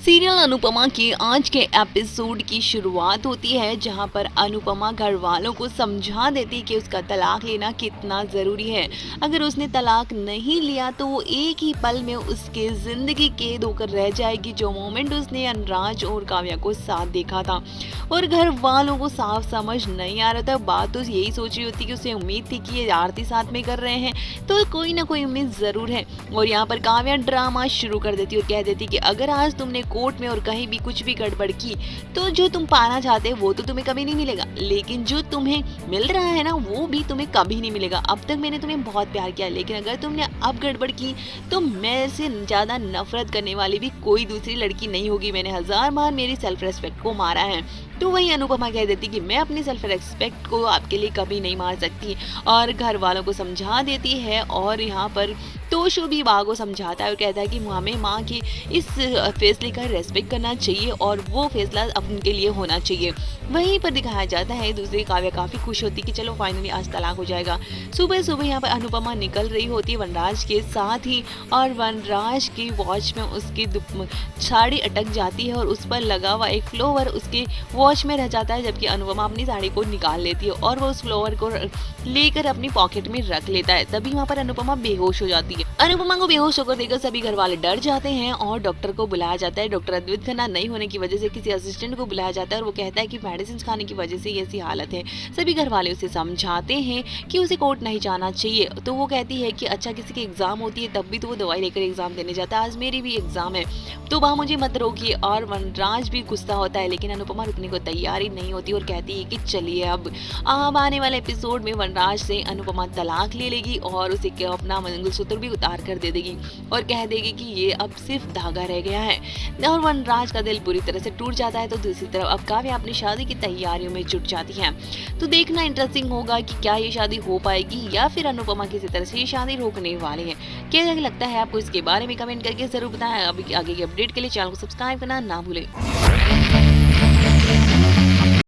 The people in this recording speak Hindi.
सीरियल अनुपमा के आज के एपिसोड की शुरुआत होती है जहां पर अनुपमा घर वालों को समझा देती कि उसका तलाक लेना कितना ज़रूरी है। अगर उसने तलाक नहीं लिया तो वो एक ही पल में उसके ज़िंदगी कैद होकर रह जाएगी, जो मोमेंट उसने अनुराज और काव्या को साथ देखा था। और घर वालों को साफ समझ नहीं आ रहा था। बात तो यही सोच रही होती कि उसे उम्मीद थी कि ये आरती साथ में कर रहे हैं तो कोई ना कोई उम्मीद ज़रूर है। और यहाँ पर काव्या ड्रामा शुरू कर देती और कह देती कि अगर आज तुमने कोर्ट में और कहीं भी कुछ भी गड़बड़ की तो जो तुम पाना चाहते हो वो तो तुम्हें कभी नहीं मिलेगा, लेकिन जो तुम्हें मिल रहा है ना वो भी तुम्हें कभी नहीं मिलेगा। अब तक मैंने तुम्हें बहुत प्यार किया, लेकिन अगर तुमने अब गड़बड़ की तो मेरे से ज़्यादा नफरत करने वाली भी कोई दूसरी लड़की नहीं होगी। मैंने 1000 बार मेरी सेल्फ रेस्पेक्ट को मारा है। तो वही अनुपमा कह देती कि मैं अपनी सेल्फ रेस्पेक्ट को आपके लिए कभी नहीं मार सकती और घर वालों को समझा देती है। और यहाँ पर तोशु भी माँ को समझाता है और कहता है कि हमें माँ की इस फैसले का रेस्पेक्ट करना चाहिए और वो फैसला उनके लिए होना चाहिए। वहीं पर दिखाया जाता है दूसरी काव्या काफ़ी खुश होती कि चलो फाइनली आज तलाक हो जाएगा। सुबह सुबह यहाँ पर अनुपमा निकल रही होती है वनराज के साथ ही, और वनराज की वॉच में उसकी साड़ी अटक जाती है और उस पर लगा हुआ एक फ्लोवर उसके वॉच में रह जाता है, जबकि अनुपमा अपनी साड़ी को निकाल लेती है और वो उस फ्लोवर को लेकर अपनी पॉकेट में रख लेता है। तभी वहाँ पर अनुपमा बेहोश हो जाती है। अनुपमा को बेहोश होकर देखकर सभी घर वाले डर जाते हैं और डॉक्टर को बुलाया जाता है। डॉक्टर अद्वित खन्ना नहीं होने की वजह से किसी असिस्टेंट को बुलाया जाता है और वो कहता है कि मेडिसिन खाने की वजह से ऐसी हालत है। सभी घर वाले उसे समझाते हैं कि उसे कोर्ट नहीं जाना चाहिए। तो वो कहती है कि अच्छा किसी की एग्जाम होती है तब भी तो वो दवाई लेकर एग्जाम देने जाता है, आज मेरी भी एग्जाम है तो वहाँ मुझे मत रोकिए। और वनराज भी गुस्सा होता है, लेकिन अनुपमा रुकने को तैयार ही नहीं होती और कहती है कि चलिए अब आने वाले एपिसोड में वनराज से अनुपमा तलाक ले लेगी और उसे अपना मंगलसूत्र भी उतार कर दे देगी और कह देगी कि ये अब सिर्फ धागा रह गया है। और वनराज का दिल पूरी तरह से टूट जाता है। तो दूसरी तरफ अब काव्या अपनी शादी की तैयारियों में जुट जाती है। तो देखना इंटरेस्टिंग होगा कि क्या ये शादी हो पाएगी या फिर अनुपमा किसी तरह से ये शादी रोकने वाली है। क्या लगता है आपको इसके बारे में कमेंट करके जरूर बताएं। अभी आगे की अपडेट के लिए चैनल को सब्सक्राइब करना ना भूलें।